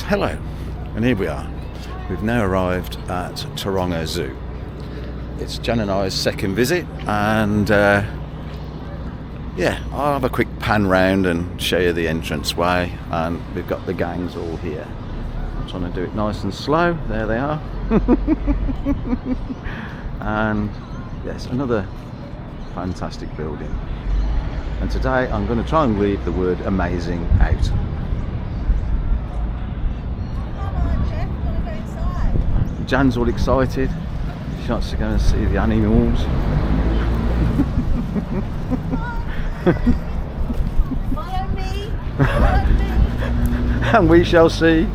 Hello, and here we are. We've now arrived at Taronga Zoo. It's Jan and I's second visit, and yeah, I'll have a quick pan round and show you the entrance way, and we've got the gangs all here. I'm trying to do it nice and slow. There they are. And yes, another fantastic building. And today I'm going to try and leave the word amazing out. Jan's all excited. She wants to go and see the animals. Follow me. Follow me. And we shall see.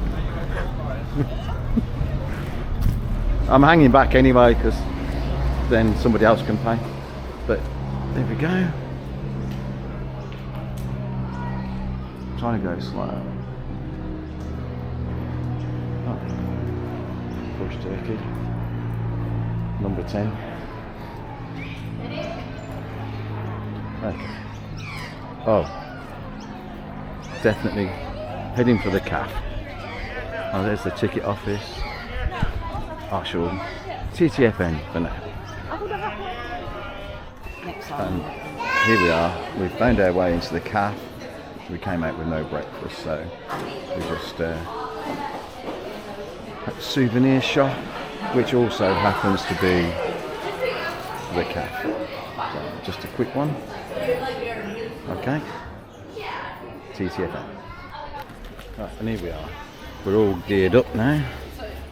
I'm hanging back anyway because then somebody else can pay. But there we go. Trying to go slow. Bush turkey, number 10. Okay. Oh, definitely heading for the calf. Oh, there's the ticket office. Oh, sure. TTFN for now. And here we are. We've found our way into the calf. We came out with no breakfast, so we just at a souvenir shop, which also happens to be the calf. So just a quick one. Okay. TTFN. Right, and here we are. We're all geared up now.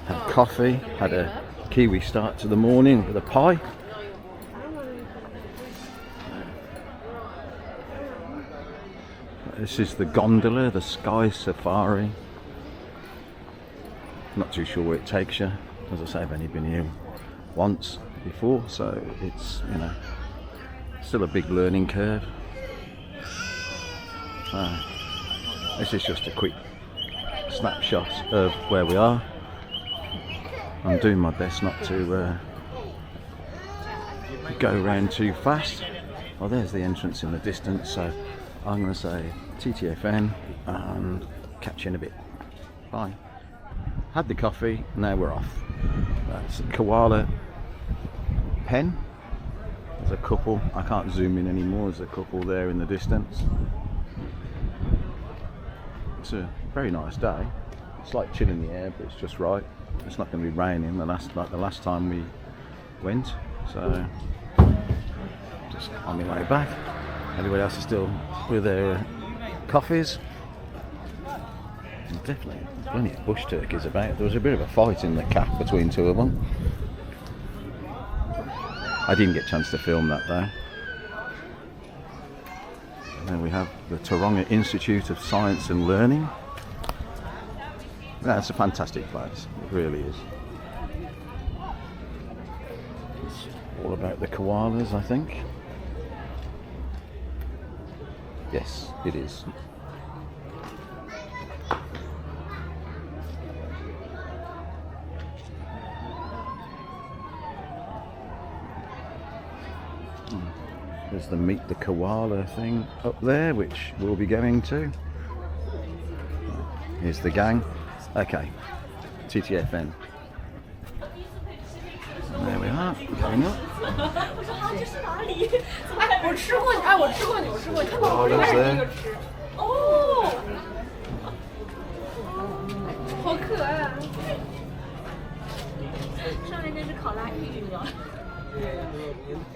Had coffee, had a Kiwi start to the morning with a pie. This is the gondola, the Sky Safari. Not too sure where it takes you. As I say, I've only been here once before, so it's, you know, still a big learning curve. This is just a quick snapshot of where we are. I'm doing my best not to go around too fast. Well, there's the entrance in the distance, so I'm going to say TTFN and catch you in a bit. Bye. Had the coffee, now we're off. That's a koala pen. There's a couple, I can't zoom in anymore, there's a couple there in the distance. It's a very nice day. It's like chill in the air, but it's just right. It's not going to be raining like the last time we went, so just on my way back. Everybody else is still with their coffees. And definitely plenty of bush turkeys about. There was a bit of a fight in the calf between two of them. I didn't get a chance to film that though. And then we have the Taronga Institute of Science and Learning. That's a fantastic place, it really is. It's all about the koalas, I think. Yes, it is. There's the Meet the Koala thing up there, which we'll be going to. Here's the gang. Okay, TTFN. And there we are, going up. Koalas there.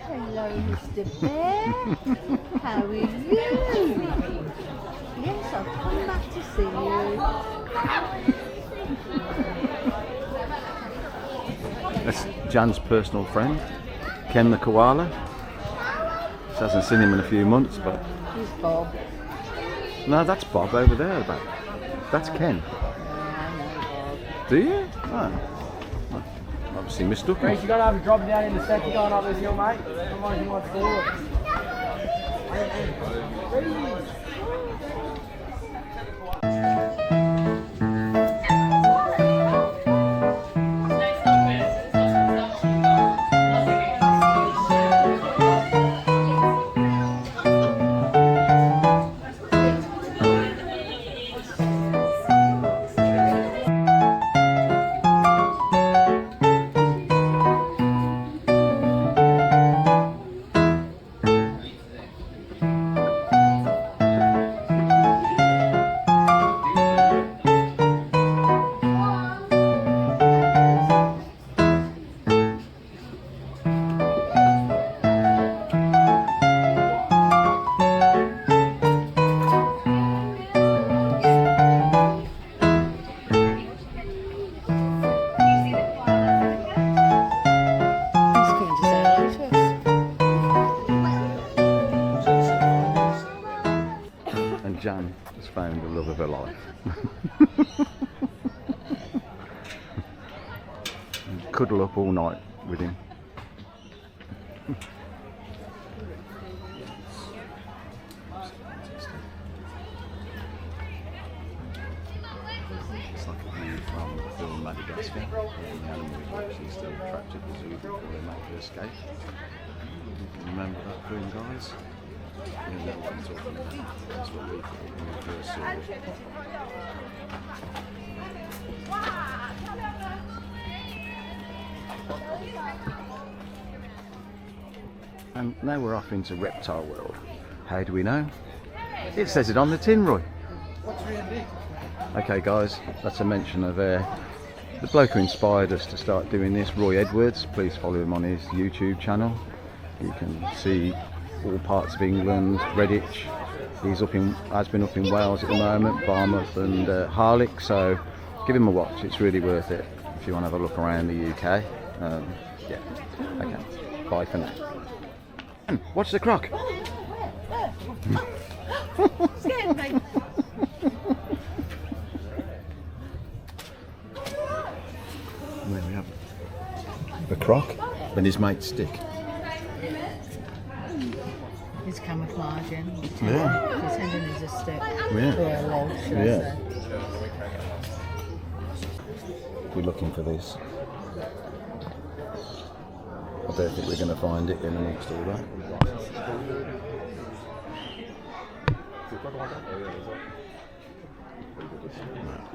Hello, Mr. Bear. How are you? Yes, I've come back to see you. That's Jan's personal friend, Ken the koala. She hasn't seen him in a few months, but... Who's Bob? No, that's Bob over there. That's Ken. I know Bob. Do you? Oh. Obviously mistook me. Grace, you gotta have a drop down in the set. You're going up this hill, mate. Otherwise you might fall. Jan has found the love of her life. Cuddle up all night with him. It's like a view from the film Madagascar. The animal actually still trapped at the zoo before they make their escape. You can remember that film, guys? You know what I'm talking about. That's what we thought when we first saw it. And now we're off into reptile world. How do we know? It says it on the tin, Roy. Okay guys, that's a mention of the bloke who inspired us to start doing this, Roy Edwards. Please follow him on his YouTube channel. You can see all parts of England, Redditch. He's has been up in Wales at the moment, Barmouth and Harlech, so give him a watch, it's really worth it if you want to have a look around the UK. Yeah, okay, bye for now. Watch the croc! Scared me. There we have the croc and his mate Stick. He's camouflaging. Yeah. Pretending he's a stick. Yeah. Or a log, should I Yeah. say. We're looking for this. I don't think we're going to find it in amongst all that.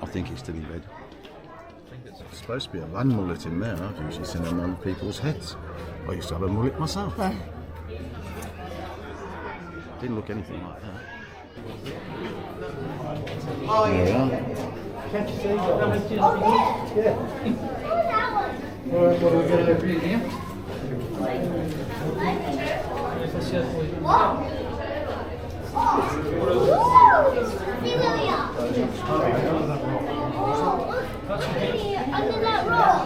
I think it's still in bed. It's supposed to be a land mullet in there. I've usually seen them on people's heads. I used to have a mullet myself. Didn't look anything like that. There we are. Can't you see? Yeah. What are we going to do here? Under that rock.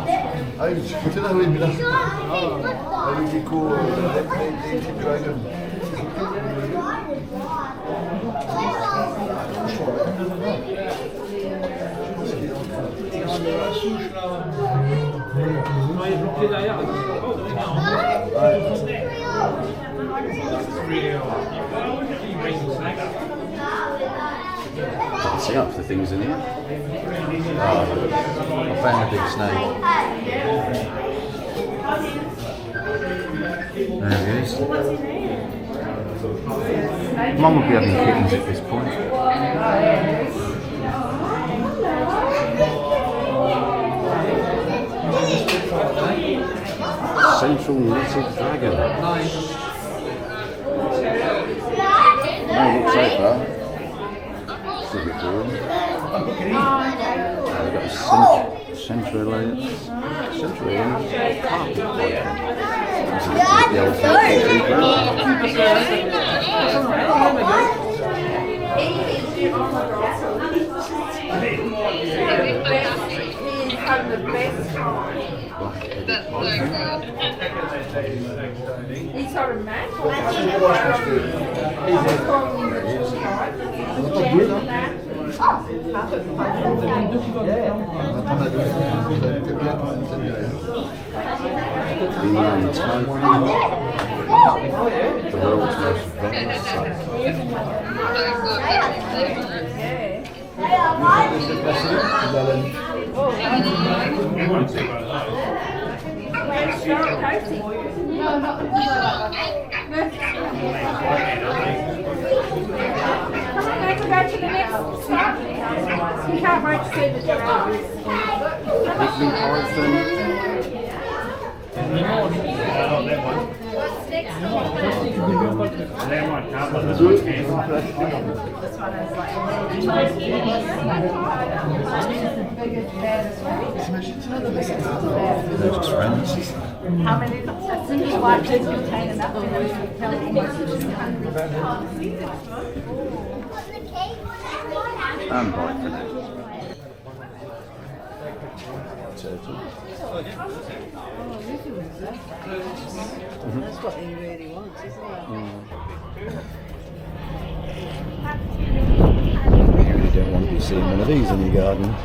Can't see up for things in here. Oh, I found a big snake. There he is. Mum would be having kittens at this point. Central knitted dragon. No look so far. See what we're doing. We've got a central alien. The old He's got a man. the world's most venomous snake. Go to the next stop. You can't wait to see the giraffes. Pygmy python. What's next? They're just friends. How many? I think it's likely to contain enough to tell And bite for now. Turtle. That's what he really wants, isn't it? Mm. You're seeing one of these in your garden.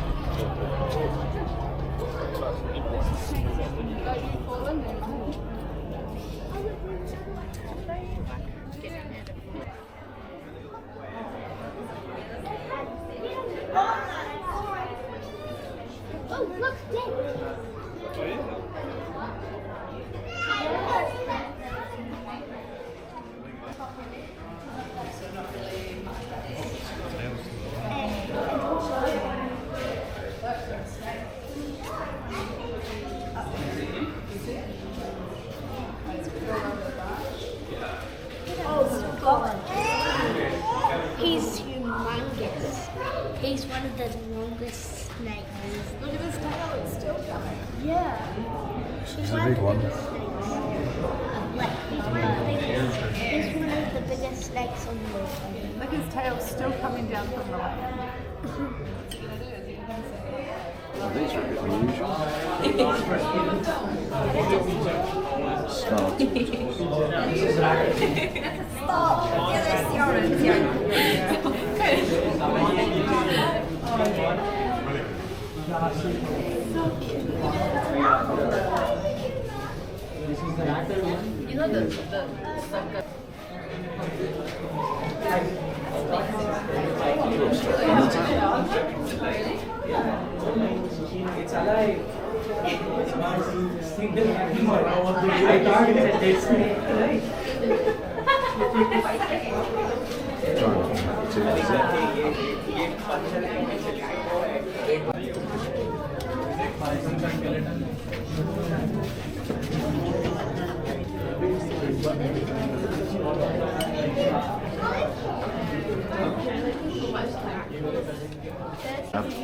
Oh, look, Dick. He's humongous. He's one of the longest snakes. Look at this tail, it's still coming. Yeah. It's a big one. He's one of the biggest snakes on the earth. Look, his tail's still coming down from the land. Oh, these are a bit unusual. Start. You know the It's alive. I targeted this snake.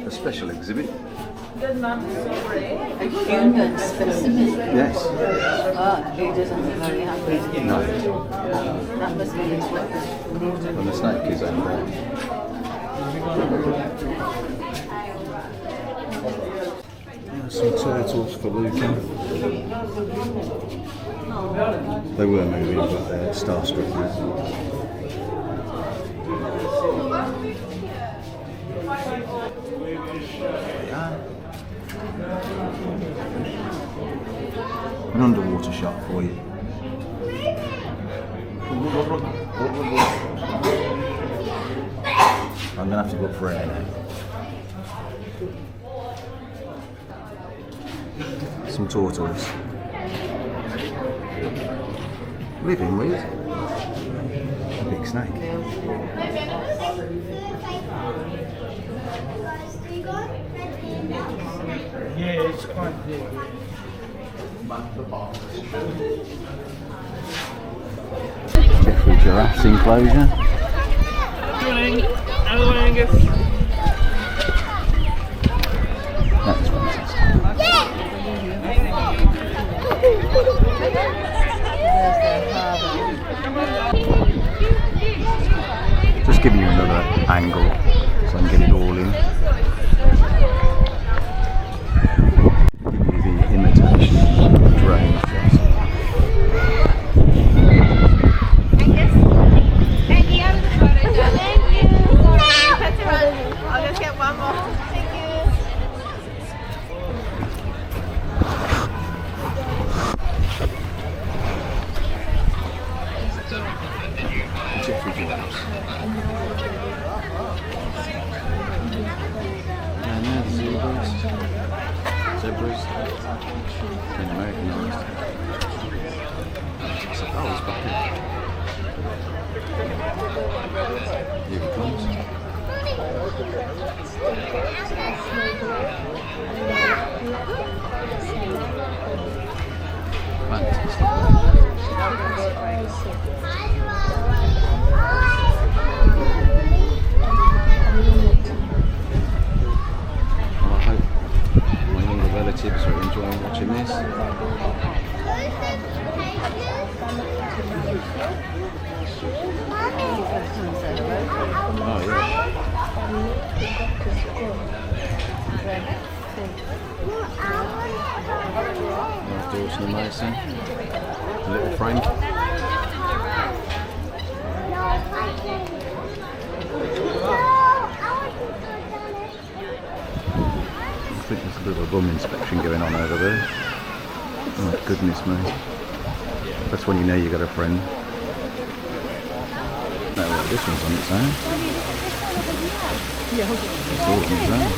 A special exhibit. good mum so brave. A human specimen? Yes. He doesn't look very happy. No. That must be his weapon. And the snake is over there. Some turtles for Luca. They were moving, but they're starstruck now. An underwater shot for you. I'm gonna have to go for air now. Some turtles. Living with a big snake. Yeah, it's quite big. Jeffrey Giraffes enclosure. That's fantastic. Just giving you another angle so I can get it all in. Give you the imitation drone shot. I'll just get one more. Thank you. Jeffrey Giraffes. And now the zebras. Zebras. Been Americanised. So, oh, he's back in. Here he comes. Well, I hope my younger relatives are enjoying watching this. Oh yeah. There's Dawson and Mason. A little friend. think there's a bit of a bum inspection going on over there. Oh goodness me. That's when you know you got a friend. No, well, this one's on its own. It's all on its own.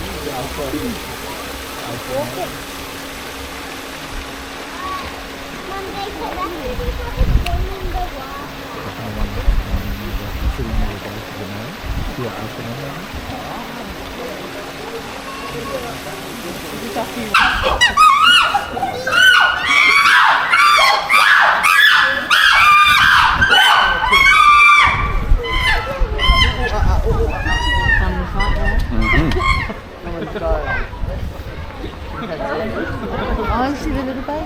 Oh, I see the little baby.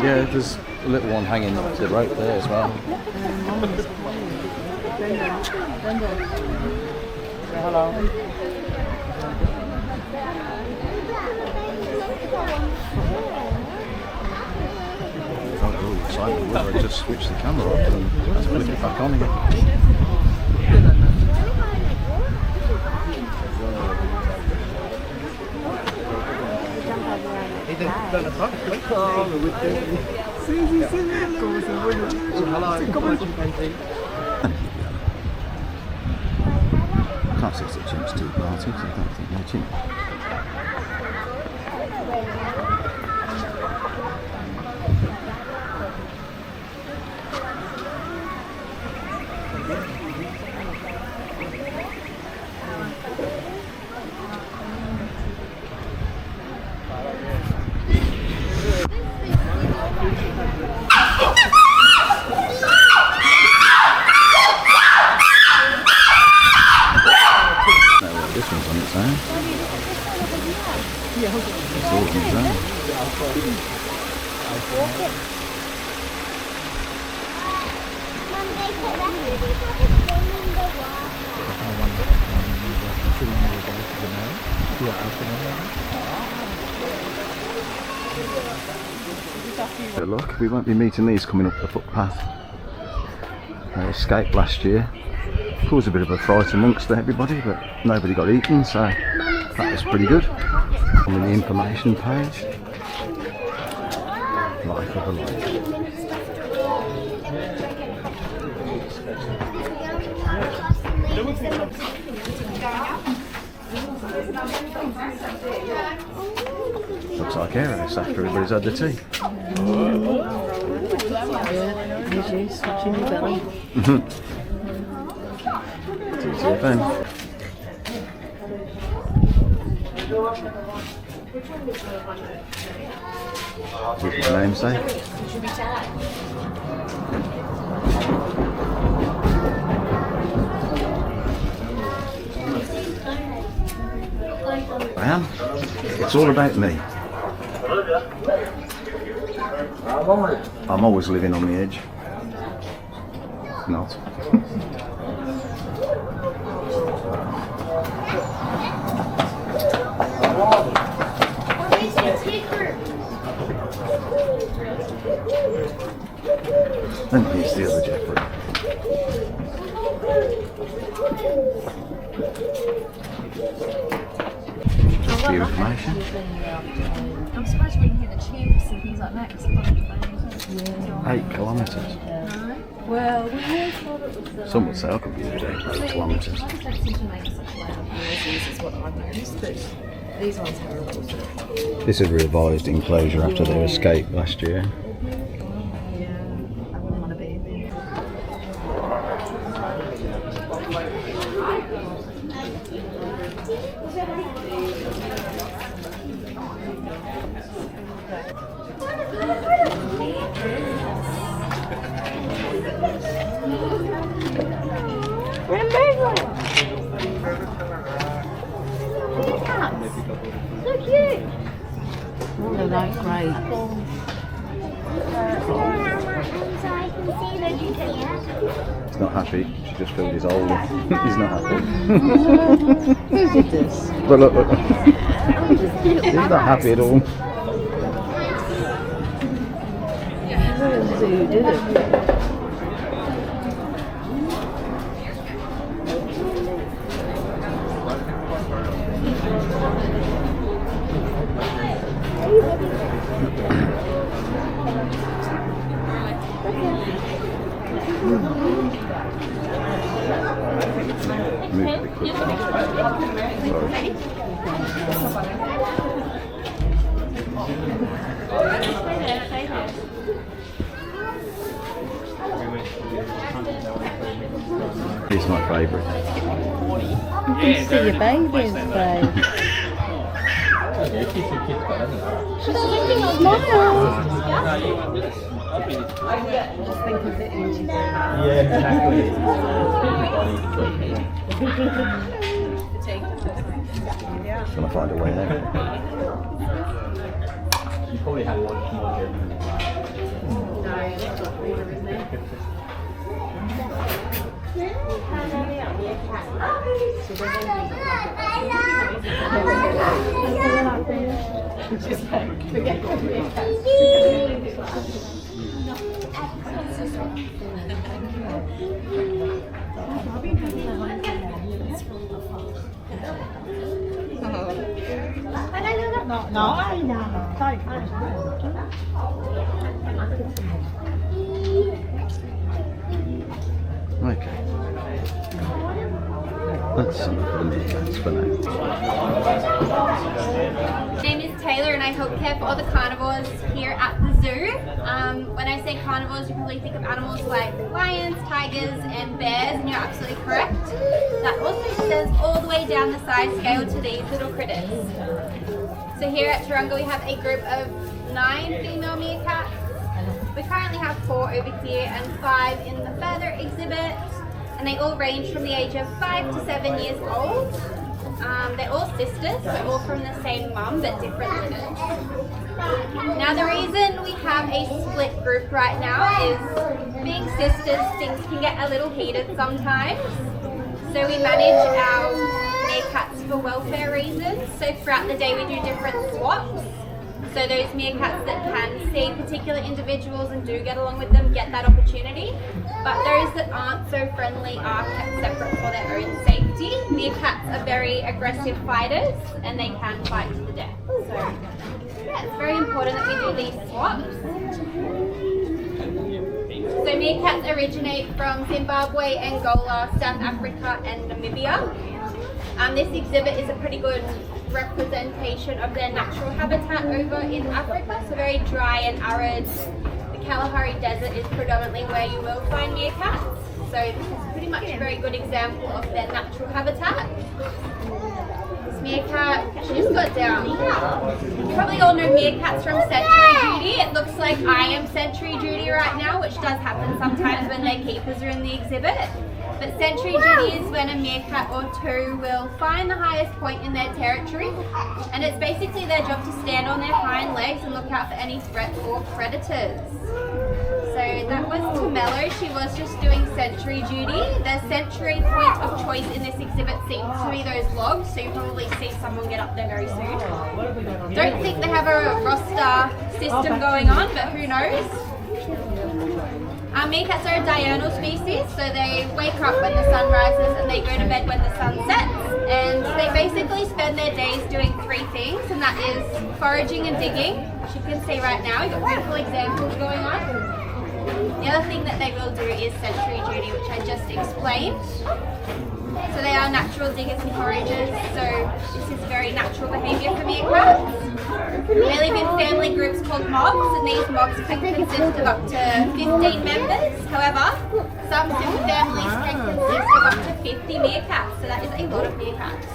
Yeah, there's a little one hanging to the rope there as well. Hello. Oh, excitement. Whether I just switch the camera off and flip it back on again. I can't see it's a chimps tea party because I don't think they're chimps. This one's on its own. It's all on its own. But look, we won't be meeting these coming up the footpath. They escaped last year. Caused a bit of a fright amongst everybody, but nobody got eaten, so that was pretty good. On the information page, life of a life. Looks like Eros after everybody's had the tea. Usually scratching your belly. It's easier then. Here's my namesake. I am. It's all about me. I'm always living on the edge. Not. And here's the other Jeffrey. Just for your information. I'm surprised you didn't hear the chimps and things like that. 'Cause it's not 8 kilometres. well, we always thought it was Some would say I could be there 8 kilometres. Ones don't seem to make such loud noises, is what I've noticed, but these ones have a little sort of... This is a revised enclosure after their escape last year. Yeah, I wouldn't want to be there. So cute. Oh, they're like great. He's not happy. She just filled his hole. He's not happy. Who did this? But look, look. He's not happy at all. Who did it? He's my favourite. You can see your babies, babe. Just think of it in Yeah, exactly. Just gonna find a way out. You probably had one more here. Okay. Let's see the meerkats for now. My name is Taylor and I help care for all the carnivores here at the zoo. When I say carnivores, you probably think of animals like lions, tigers and bears, and you're absolutely correct. That also extends all the way down the size scale to these little critters. So here at Taronga we have a group of 9 female meerkats. We currently have 4 over here and 5 in the further exhibit. And they all range from the age of 5 to 7 years old. They're all sisters, so all from the same mum but different litters. Now the reason we have a split group right now is being sisters, things can get a little heated sometimes. So we manage our meerkats for welfare reasons. So throughout the day we do different swaps. So those meerkats that can see particular individuals and do get along with them get that opportunity. But those that aren't so friendly are kept separate for their own safety. Meerkats are very aggressive fighters and they can fight to the death. So yeah, it's very important that we do these swaps. So meerkats originate from Zimbabwe, Angola, South Africa and Namibia. This exhibit is a pretty good representation of their natural habitat over in Africa, so very dry and arid. The Kalahari Desert is predominantly where you will find meerkats, so this is pretty much a very good example of their natural habitat. This meerkat, she just got down. You probably all know meerkats from Sentry Duty. It looks like I am Sentry Duty right now, which does happen sometimes when their keepers are in the exhibit. But sentry duty is when a meerkat or two will find the highest point in their territory, and it's basically their job to stand on their hind legs and look out for any threats or predators. So that was Tamello, she was just doing sentry duty. The sentry point of choice in this exhibit seems to be those logs, so you probably see someone get up there very soon. Don't think they have a roster system going on, but who knows? Meerkats are a diurnal species, so they wake up when the sun rises and they go to bed when the sun sets. And they basically spend their days doing 3 things, and that is foraging and digging, which you can see right now. We've got beautiful examples going on. The other thing that they will do is sentry duty, which I just explained. So they are natural diggers and foragers, so this is very natural behaviour for meerkats. They live in family groups called mobs, and these mobs can consist of up to 15 members. However, some superfamilies can consist of up to 50 meerkats, so that is a lot of meerkats.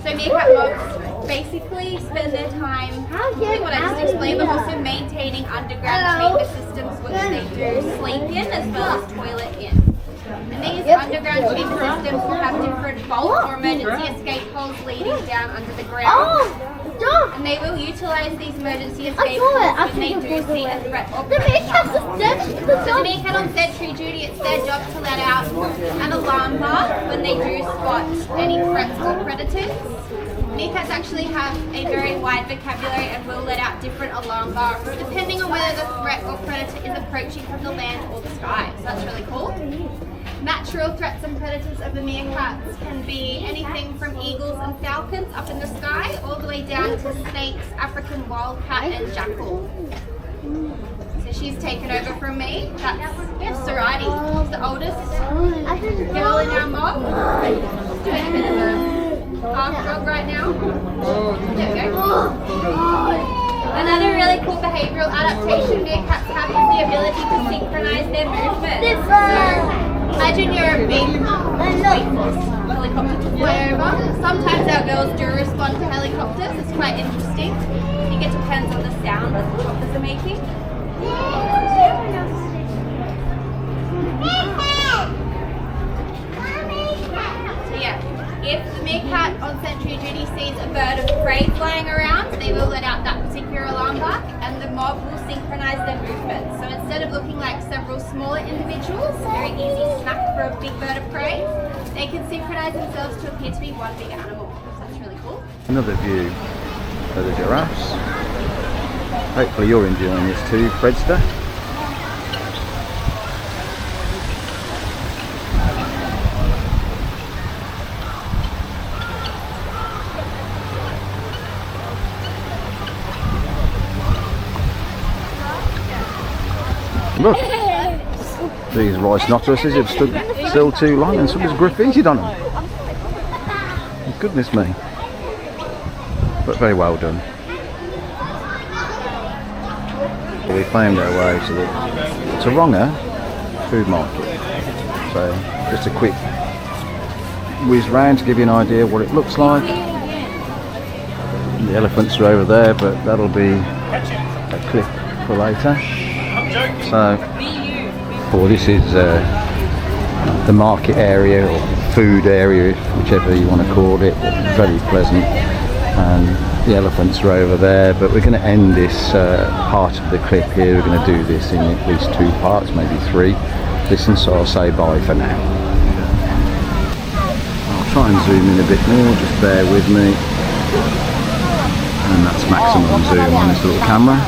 So meerkat mobs basically spend their time doing what I just explained, but also maintaining underground chamber systems which they do sleep in as well as toilet in. And these underground chamber systems will have different vaults or emergency escape holes leading down under the ground. And they will utilise these emergency escape holes when they do see a threat or predator. The meerkat on sentry duty, it's their job to let out an alarm bar when they do spot any threats or predators. Meerkats actually have a very wide vocabulary and will let out different alarm bars depending on whether the threat or predator is approaching from the land or the sky. So that's really cool. Natural threats and predators of the meerkats can be anything from eagles and falcons up in the sky all the way down to snakes, African wildcat and jackal. So So she's taken over from me. We have Sarati, she's the oldest girl in our mob. She's doing a bit of a half jog right now. There we go. Another really cool behavioural adaptation meerkats have is the ability to synchronise their movements. So imagine you're a big helicopter to fly over. Sometimes our girls do respond to helicopters. It's quite interesting. I think it depends on the sound that the choppers are making. So yeah, if the meerkat on sentry duty sees a bird of prey flying around, they will let out that particular alarm bark and the mob will synchronise their movements. So instead of looking like several smaller individuals, very easy snack for a big bird of prey, they can synchronise themselves to appear to be one big animal. So that's really cool. Another view of the giraffes. Hopefully you're enjoying this too, Fredster. Look, these rhinoceroses have stood still too long and somebody's graffitied on them. Goodness me. But very well done. We found our way to the Taronga food market. So just a quick whiz round to give you an idea of what it looks like. The elephants are over there, but that'll be a clip for later. So, this is the market area or food area, whichever you want to call it. Very pleasant, and the elephants are over there. But we're going to end this part of the clip here. We're going to do this in at least 2 parts, maybe 3. Listen, so I'll say bye for now. I'll try and zoom in a bit more. Just bear with me. And that's maximum zoom on this little camera.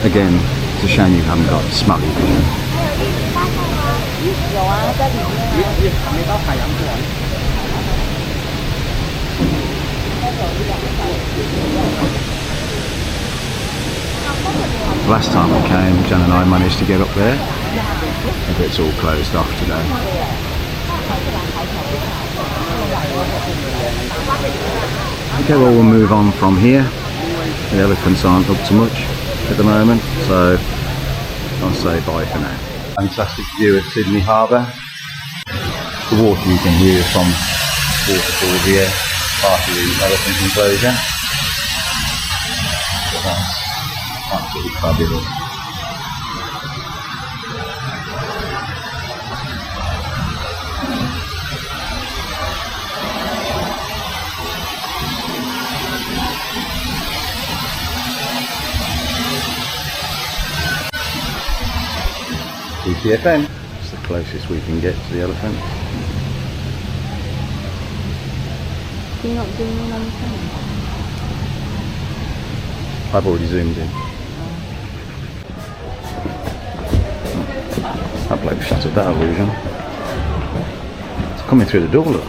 Again, it's a shame you haven't got smelly vision. Last time we came, Jan and I managed to get up there, but it's all closed off today. Okay, well we'll move on from here. The elephants aren't up to much at the moment, so I'll say bye for now. Fantastic view of Sydney Harbour. The water you can hear from waterfall here, part of the elephant enclosure. That's absolutely fabulous. TPFM, it's the closest we can get to the elephant. You're not zooming on the phone? I've already zoomed in. That bloke shattered that illusion. It's coming through the door, look.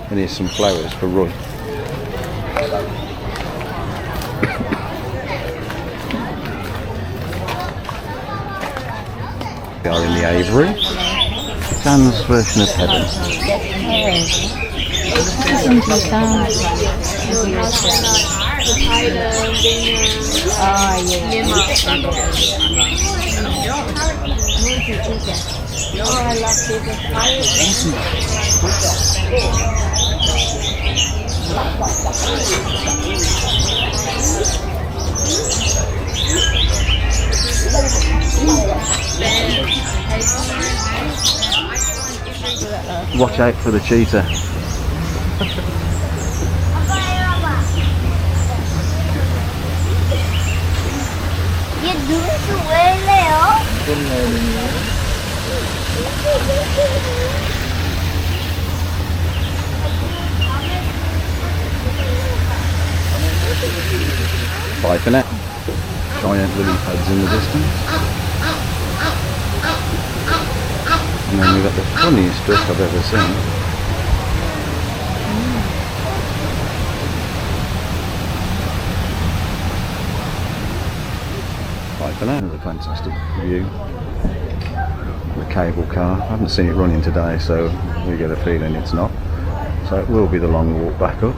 And here's some flowers for Roy. We are in the aviary. Dan's version of heaven. Watch out for the cheetah. Bye for now. Giant lily pads in the distance. And then we've got the funniest duck I've ever seen. Bye for now. Another fantastic view. The cable car. I haven't seen it running today, so we get a feeling it's not. So it will be the long walk back up.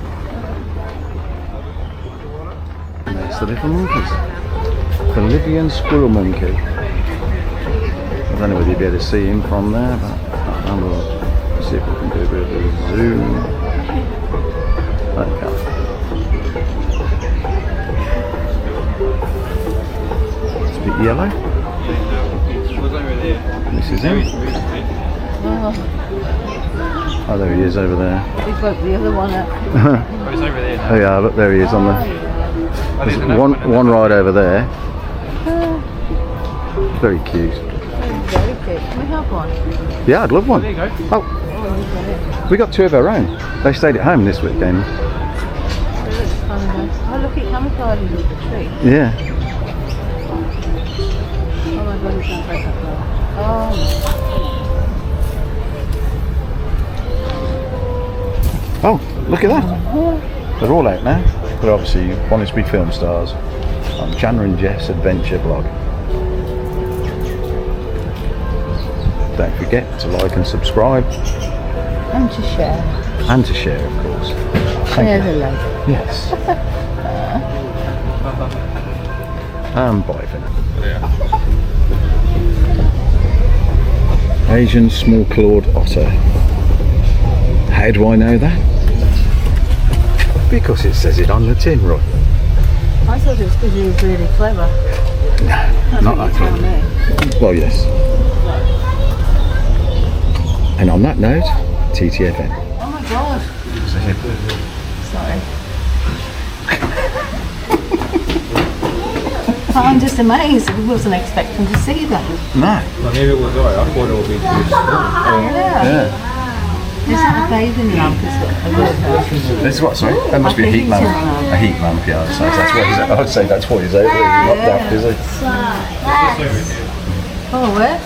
And there's the little monkeys. The Libyan squirrel monkey. I don't know whether you'll be able to see him from there, but we'll see if we can do a bit of a zoom. There we go. It's a bit yellow. This is him. Oh, there he is over there. He's got the other one up. Oh, he's over there now. Oh yeah, look, there he is on the... There's one right over there. Very cute. Very cute. Can we have one? Yeah, I'd love one. There you go. Oh, we got 2 of our own. They stayed at home this weekend. Oh, look, it camouflages with the tree. Yeah. Oh my god, he's going to break that door. Oh. Oh, look at that. They're all out now. But obviously, one is to be film stars on Jana and Jeff's adventure blog. Don't forget to like and subscribe. And to share. And to share, of course. Share the love. Yes. Bye for now. Asian small-clawed otter. How do I know that? Because it says it on the tin, Roy. I thought it was because he was really clever. No, not that clever. Well, yes. And on that note, TTFN. Oh my god. Sorry. I'm just amazed. I wasn't expecting to see that. No. Well, maybe it was alright. I thought it would be too small. Yeah. Is that a bathing lamp? This is what, sorry? That must be a heat lamp. A heat lamp, yeah. So that's what he's, I would say that's what he's over. He's not daft, is he? Oh, where?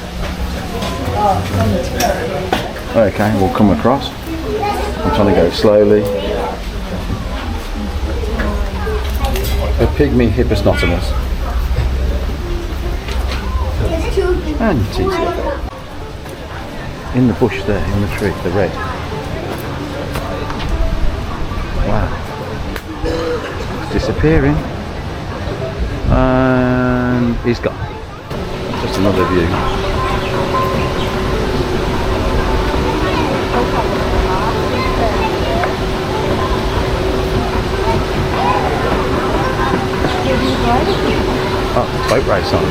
Okay, we'll come across. I'm trying to go slowly. A pygmy hipposnotomus. And TTFN. In the bush there, in the tree, the red. Wow. It's disappearing. And he's gone. Just another view. Oh, boat race on.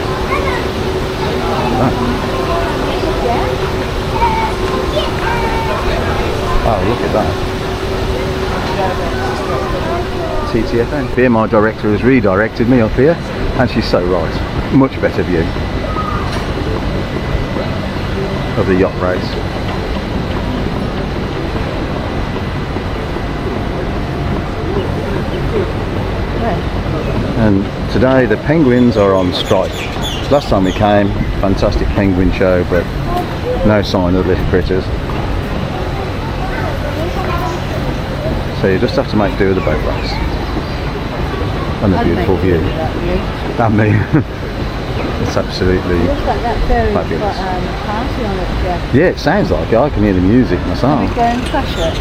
Oh. Oh, look at that. TTFN. Here my director has redirected me up here, and she's so right. Much better view of the yacht race. And today the penguins are on strike. Last time we came, fantastic penguin show, but no sign of the little critters. So you just have to make do with the boat race. And the beautiful view. And me. It's absolutely fabulous. Yeah, it sounds like it. I can hear the music myself. Can we go and crash it?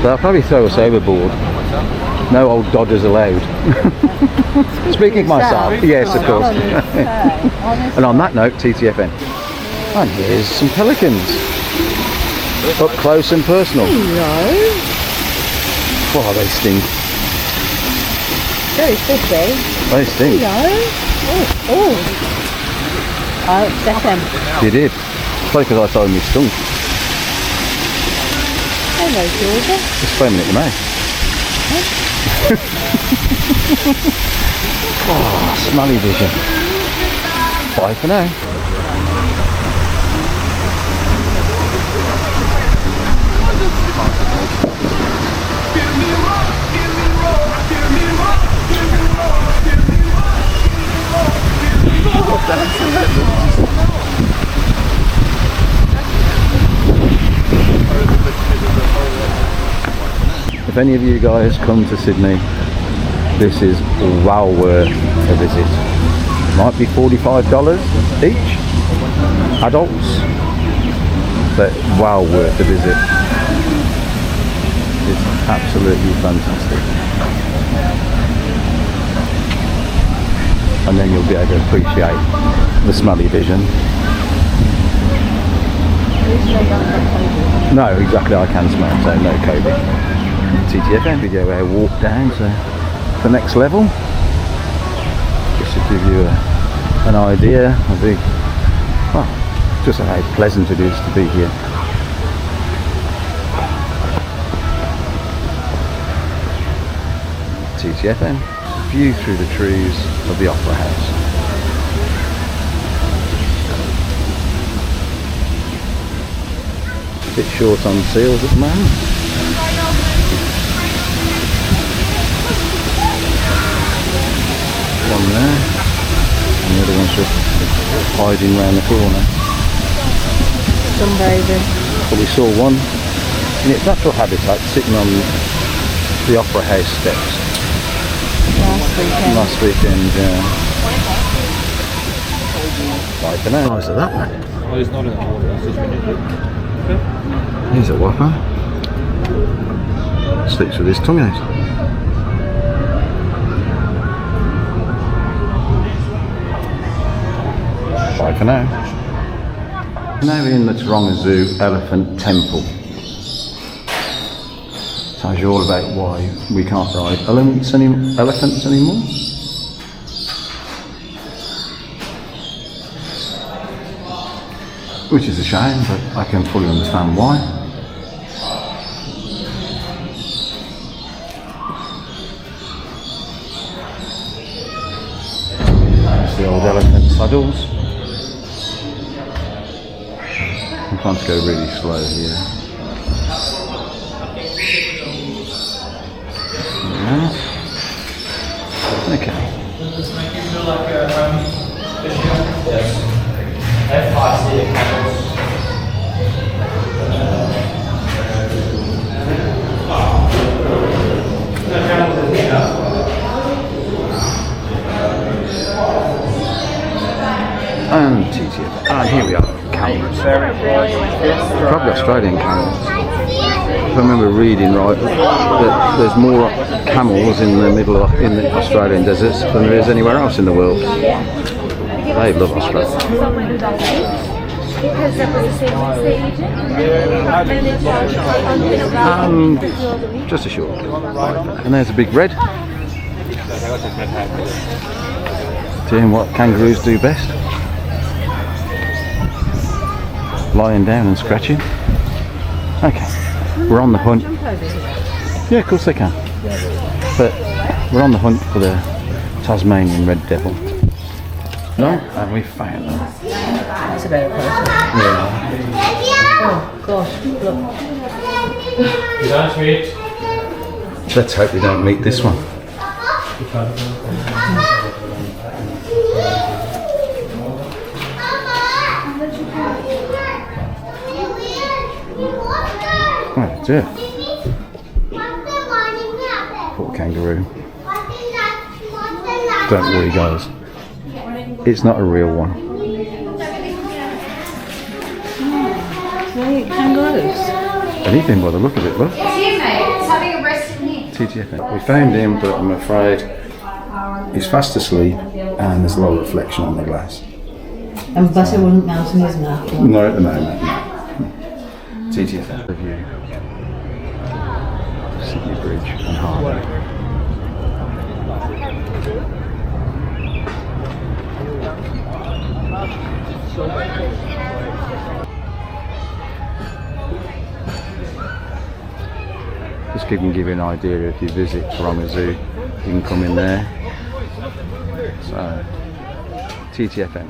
They'll probably throw us overboard. No old dodgers allowed. Speaking of myself, yes, of course. And on that note, TTFN. And here's some pelicans. Up close and personal. Hello. Wow, they stink. Very fishy. They stink. Hello. Oh. I upset them. You did. Probably because I told them you stunk. Hello, Georgia. Just foaming at the mouth. Oh, smelly vision. Bye for now. If any of you guys come to Sydney, this is well worth a visit. Might be $45 each, adults, but well worth the visit. It's absolutely fantastic. And then you'll be able to appreciate the smelly vision. No, exactly, I can smell, so no COVID. TTFN video where I walk down to the next level. Just to give you an idea of the, well, just how pleasant it is to be here. TTFN, view through the trees of the Opera House. A bit short on seals at the moment. One there, and the other one's just hiding round the corner. Sunbathing. But we saw one in its natural habitat sitting on the Opera House steps last weekend. Like the size of that one. Oh, he's not in the water, it's just been hit. Here's a whopper. Sleeps with his tongue out. Bye for now. Now we're in the Taronga Zoo Elephant Temple. Tells you all about why we can't ride elephants anymore. Which is a shame, but I can fully understand why. There's the old elephant saddles. I'm trying to go really slow here. Yeah. Okay. And TTF. And here we are, camels. Probably Australian camels. If I remember reading right, that there's more camels in the middle of in the Australian deserts than there is anywhere else in the world. They love Australia. Just a short. And there's a big red. Doing what kangaroos do best. Lying down and scratching. Okay, we're on the hunt. Yeah, of course they can. But we're on the hunt for the Tasmanian red devil. No? And we found them. That's a better person. Yeah. Oh gosh, look. Let's hope we don't meet this one. Oh dear. Poor kangaroo. Don't worry guys. It's not a real one. Kangaroos. Anything by the look of it, look. It's here, mate. It's having a rest in here. TTF. We found him, but I'm afraid he's fast asleep and there's a lot of reflection on the glass. And Buster wasn't mounting his mouth. No, at the moment, no. TTF. The view. Sydney Bridge and Harbour. Just give you an idea, if you visit Taronga Zoo, you can come in there. So, TTFN.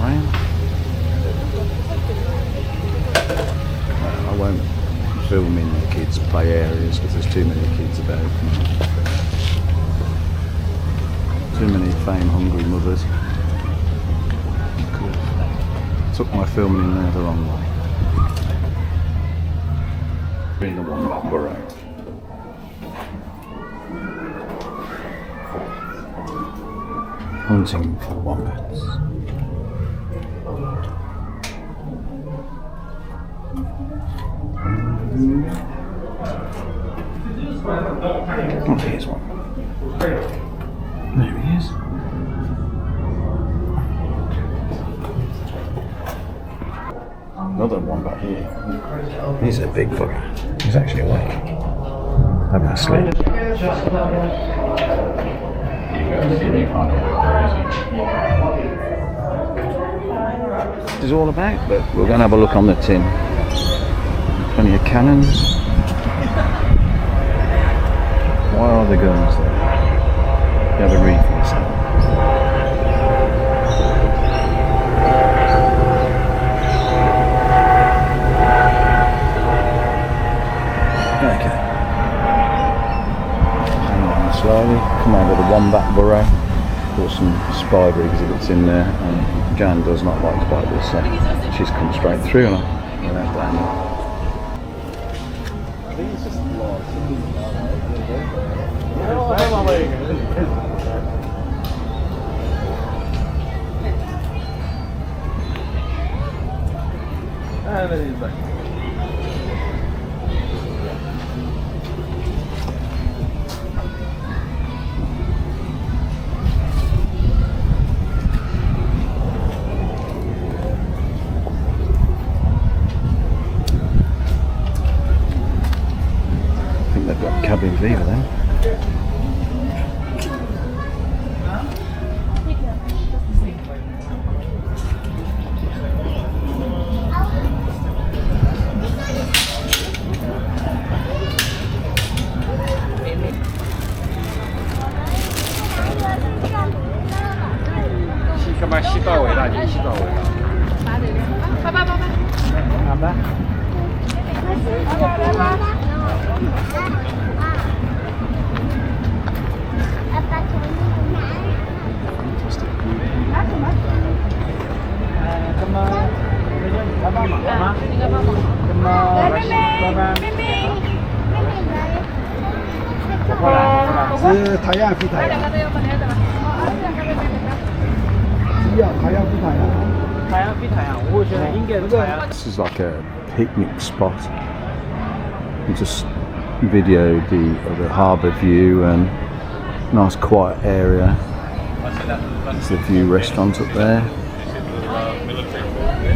around. I won't film in the kids' play areas because there's too many kids about. Too many fame-hungry mothers. Took my filming in there the wrong way. We're in the Wombat Burrow. Hunting for wombats. Oh, here's one. There he is. Another wombat here. He's a big bugger. He's actually awake. Having a sleep. This is all about, but we're going to have a look on the tin. Plenty of cannons. Why are the guns there? You have a read for yourself. Okay. Hang on slowly. Come over the Wombat Burrow. There's some spider exhibits in there, and Jan does not like spiders, so she's come straight through and I went down there. I think it's just they've got cabin fever then. This is like a picnic spot. We just videoed the harbour view and nice quiet area. There's the View restaurant up there.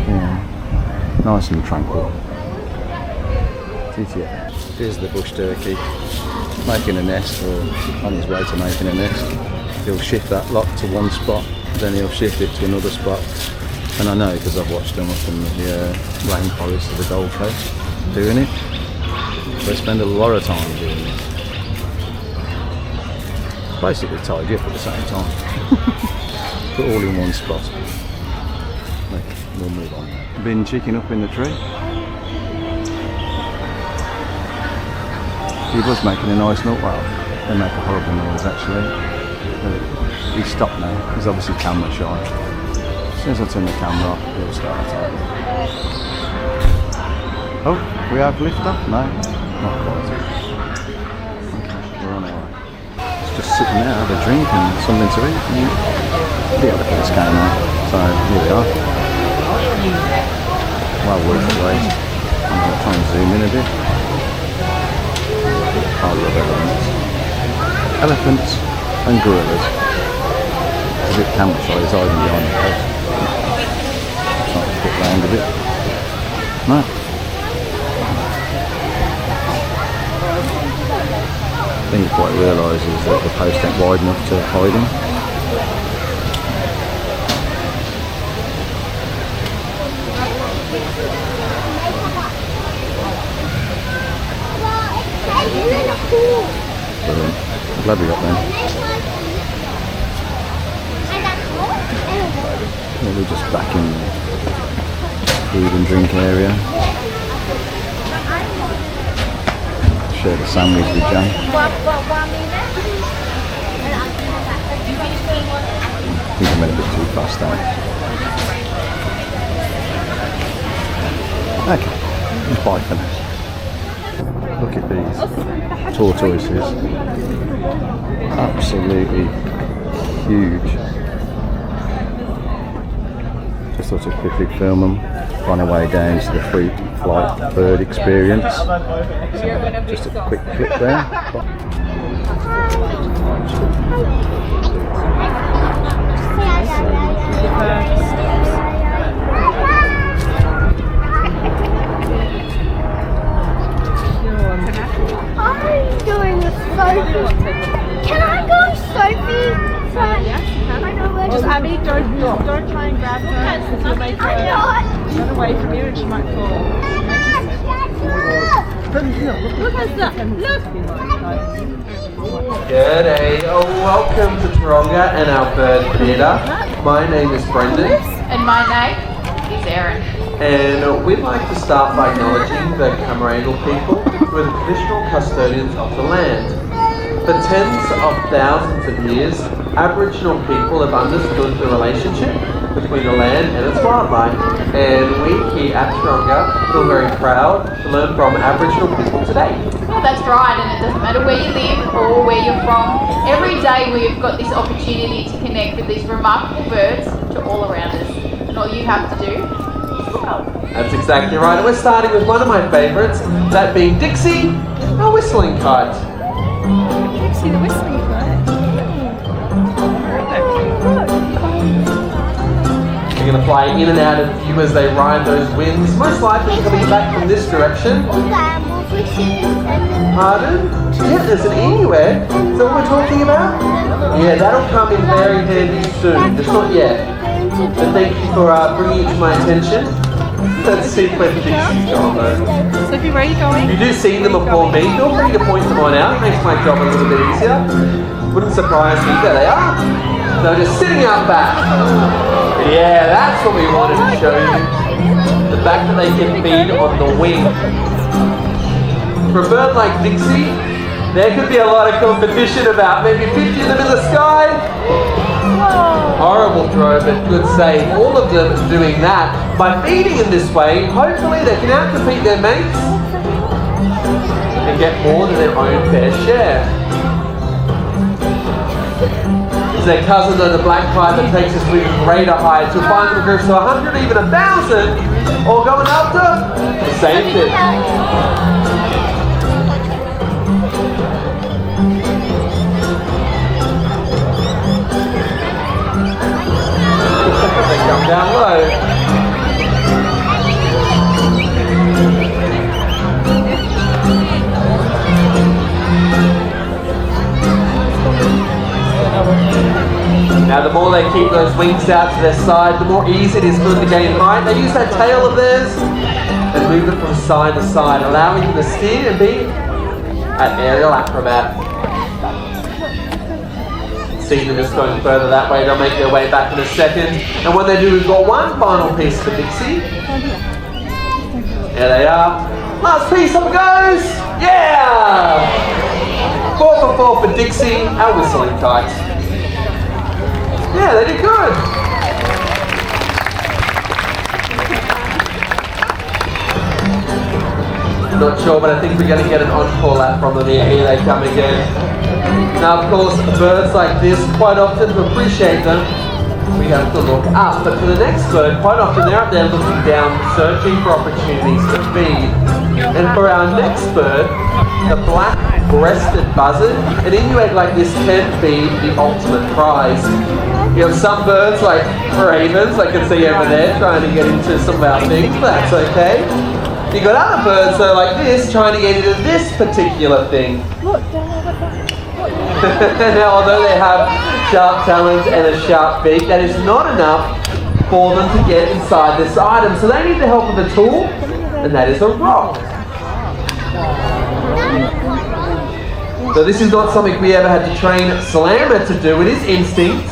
Yeah, nice and tranquil. Here's the bush turkey making a nest, or on his way to making a nest. He'll shift that lot to one spot, then he'll shift it to another spot. And I know because I've watched them up in the rainforest of the Gold Coast doing it. They spend a lot of time doing it. Basically tied you up at the same time. Put all in one spot. Okay, we'll move on. Bin chicken up in the tree. He was making a nice noise. Well, they make a horrible noise actually. He's stopped now. He's obviously camera shy. As soon as I turn the camera off, he'll start attacking. Oh, we have lift off? No, not quite. Okay, we're on our way. It's just sitting there, have a drink and something to eat. The elephant's going on. So here we are. Well worth the wait. I'm going to try and zoom in a bit. I love elephants. Elephants and gorillas. It's a bit camera shy, he's hiding behind the coast. Trying to get round a bit. No. I think he quite realises that the post ain't wide enough to hide him. Brilliant. I'm glad we got them. then we're just back in the food and drink area. Share the sandwich with Jay. I think I went a bit too fast there. Okay, bye for now. Look at these tortoises. Absolutely huge. Just thought I'd quickly film them on our way down to the free flight bird experience. So just a quick clip there. I'm going with Sophie. Can I go with Sophie? So I know where to Abby, don't try and grab her because you'll make her run away from you and she might fall. Look at that! Look! Good day. Welcome to Taronga and our bird theatre. My name is Brendan. And my name is Erin. And we'd like to start by acknowledging the Camaragal people who are the traditional custodians of the land. For tens of thousands of years, Aboriginal people have understood the relationship between the land and its wildlife, and we here at Taronga feel very proud to learn from Aboriginal people today. Well, that's right, and it doesn't matter where you live or where you're from. Every day we've got this opportunity to connect with these remarkable birds to all around us. And all you have to do is look up. That's exactly right. And we're starting with one of my favourites, that being Dixie, a whistling kite. Dixie the whistling bird. They're going to fly in and out of view as they ride those winds, most likely coming back from this direction. Pardon? Yeah, there's an anywhere. Is that what we're talking about? Yeah, that'll come in very handy soon, just not yet. But thank you for bringing it to my attention. Let's see where Dixie's gone though. Sophie, where are you going? If you do see them before me, feel free to point them on out. It makes my job a little bit easier. Wouldn't surprise me. There they are. They're just sitting out back. Yeah, that's what we wanted to show you. The fact that they can feed on the wing. For a bird like Dixie, there could be a lot of competition about maybe 50 of them in the sky. Horrible throw, but good save. All of them doing that. By feeding in this way, hopefully they can outcompete their mates and get more than their own fair share. It's their cousin though, the black kite, that takes us to even greater heights. You'll find them in groups of 100, even 1,000, all going after the same thing. They come down low. Now the more they keep those wings out to their side, the more easy it is for them to gain height. They use that tail of theirs and move it from side to side, allowing them to steer and be an aerial acrobat. See them just going further that way, they'll make their way back in a second. And when they do, we've got one final piece for Dixie. There they are. Last piece, up it goes! Yeah! 4 for 4 for Dixie, our whistling kite. Yeah, they did good. Not sure, but I think we're going to get an encore lap from them here. Here they come again. Now, of course, birds like this, quite often to appreciate them, we have to look up. But for the next bird, quite often they're up there looking down, searching for opportunities to feed. And for our next bird, the black-breasted buzzard, an Inuit like this can be the ultimate prize. You have some birds like ravens, I can see over there, trying to get into some of our things, but that's okay. You got other birds that are like this, trying to get into this particular thing. Now, although they have sharp talons and a sharp beak, that is not enough for them to get inside this item. So they need the help of a tool, and that is a rock. So this is not something we ever had to train Slammer to do. It is instinct.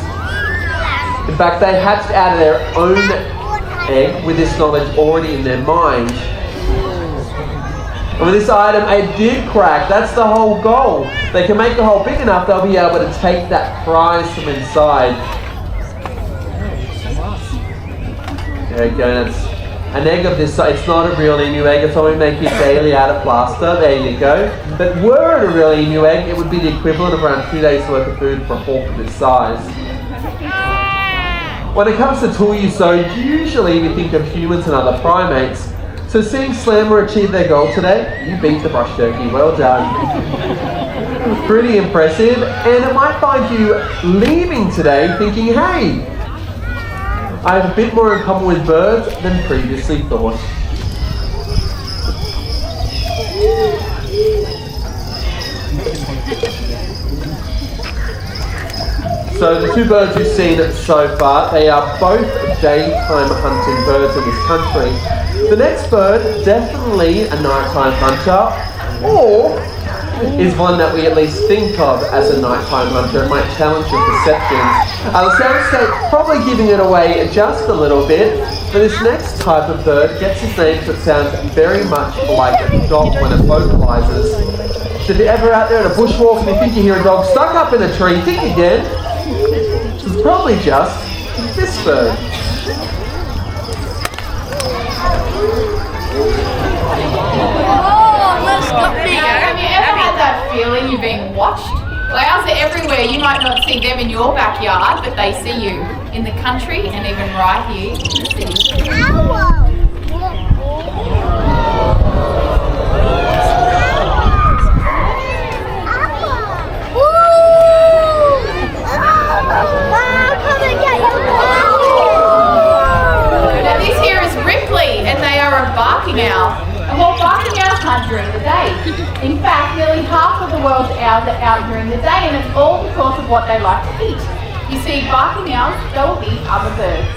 In fact, they hatched out of their own egg with this knowledge already in their mind. And with this item, it did crack. That's the whole goal. They can make the hole big enough, they'll be able to take that prize from inside. There you go. That's an egg of this size. It's not a real emu egg. It's only making it daily out of plaster. There you go. But were it a real emu egg, it would be the equivalent of around 2 days' worth of food for a hawk of this size. When it comes to tool use, though, usually we think of humans and other primates. So seeing Slammer achieve their goal today, you beat the brush turkey. Well done. Pretty impressive, and it might find you leaving today thinking, hey, I have a bit more in common with birds than previously thought. So the two birds you've seen so far, they are both daytime hunting birds in this country. The next bird, definitely a nighttime hunter, or is one that we at least think of as a nighttime hunter. It might challenge your perceptions. The soundscape probably giving it away just a little bit, but this next type of bird gets its name so it sounds very much like a dog when it vocalizes. So if you're ever out there in a bushwalk and you think you hear a dog stuck up in a tree, think again. It's probably just this bird. Have you ever had that feeling you're being watched? Owls are everywhere. You might not see them in your backyard, but they see you in the country and even right here in the city. Now this here is Ripley, and they are a barking owl. And what barking owls hunt during the day. In fact, nearly half of the world's owls are out during the day, and it's all because of what they like to eat. You see, barking owls, they will eat other birds.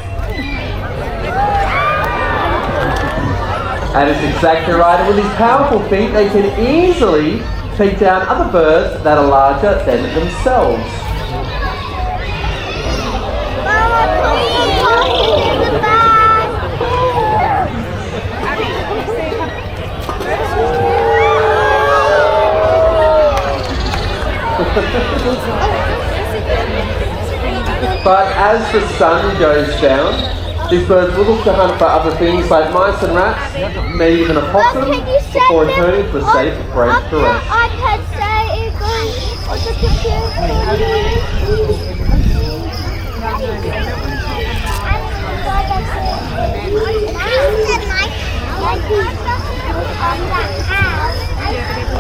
That is exactly right. And with these powerful feet, they can easily take down other birds that are larger than themselves. But as the sun goes down, these birds will look to hunt for other things like mice and rats, maybe even a possum, before returning to a safe place to rest.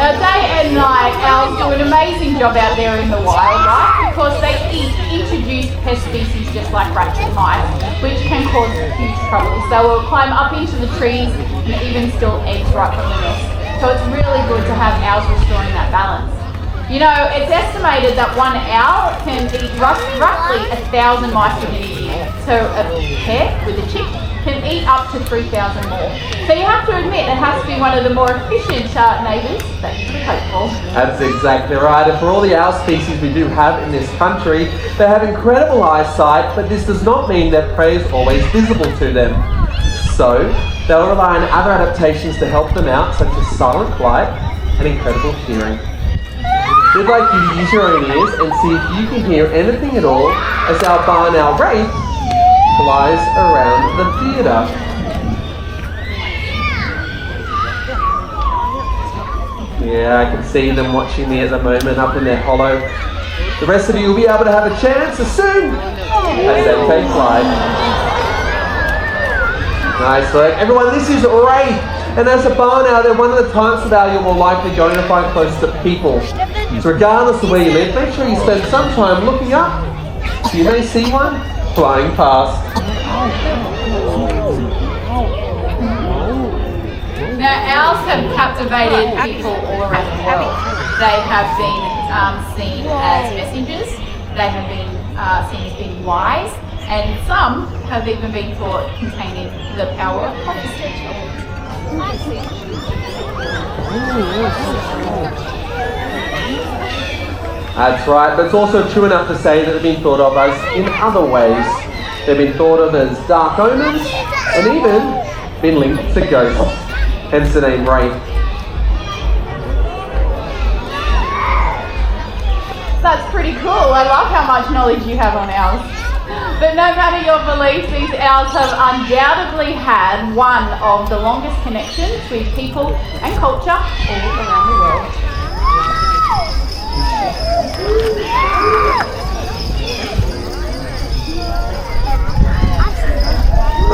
Day and night, owls do an amazing job out there in the wild, right? Because they eat introduced pest species just like rats and mice, which can cause huge trouble. So they'll climb up into the trees and even steal eggs right from the nest. So it's really good to have owls restoring that balance. You know, it's estimated that one owl can eat roughly 1,000 mice within a year. So a pair with a chick can eat up to 3,000 more. So you have to admit it has to be one of the more efficient neighbours that you could hope for. That's exactly right. And for all the owl species we do have in this country, they have incredible eyesight, but this does not mean their prey is always visible to them. So they'll rely on other adaptations to help them out, such as silent flight and incredible hearing. We'd like you to use your own ears and see if you can hear anything at all as our barn owl Wraith flies around the theatre. Yeah, I can see them watching me at the moment up in their hollow. The rest of you will be able to have a chance as soon as they take flight. Nice work. Everyone, this is Wraith. And as a barn owl, they're one of the types of owl you're more likely going to find close to people. So regardless of where you live, make sure you spend some time looking up. You may see one flying past. Now, owls have captivated people all around the world. They have been seen as messengers, they have been seen as being wise, and some have even been thought containing the power of prophecy. That's right, but it's also true enough to say that they've been thought of as in other ways. They've been thought of as dark omens and even been linked to ghosts, hence the name Wraith. That's pretty cool. I love how much knowledge you have on owls. But no matter your beliefs, these owls have undoubtedly had one of the longest connections with people and culture all around the world.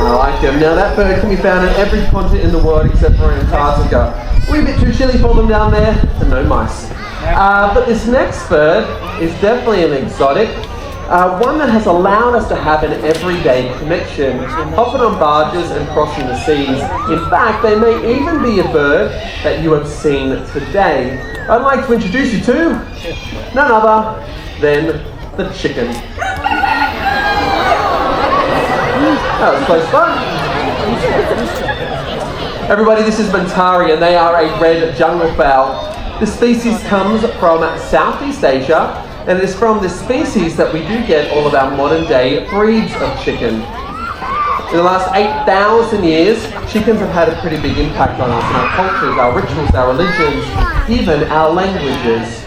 I like them. Now that bird can be found in every continent in the world except for Antarctica. A wee bit too chilly for them down there, and no mice. But this next bird is definitely an exotic. One that has allowed us to have an everyday connection, often on barges and crossing the seas. In fact, they may even be a bird that you have seen today. I'd like to introduce you to none other than the chicken. That was close fun. Everybody, this is Bantari, and they are a red jungle fowl. This species comes from Southeast Asia, and it is from this species that we do get all of our modern day breeds of chicken. In the last 8,000 years, chickens have had a pretty big impact on us, in our cultures, our rituals, our religions, even our languages.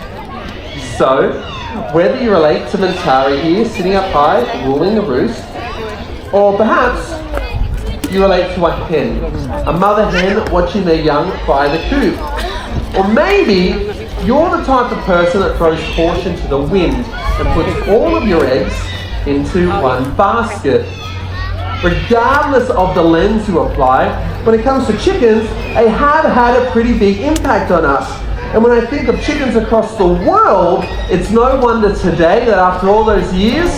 So, whether you relate to Bantari here, sitting up high, ruling the roost, or perhaps you relate to a hen, a mother hen watching their young fly the coop. Or maybe you're the type of person that throws caution to the wind and puts all of your eggs into one basket. Regardless of the lens you apply, when it comes to chickens, they have had a pretty big impact on us. And when I think of chickens across the world, it's no wonder today that after all those years,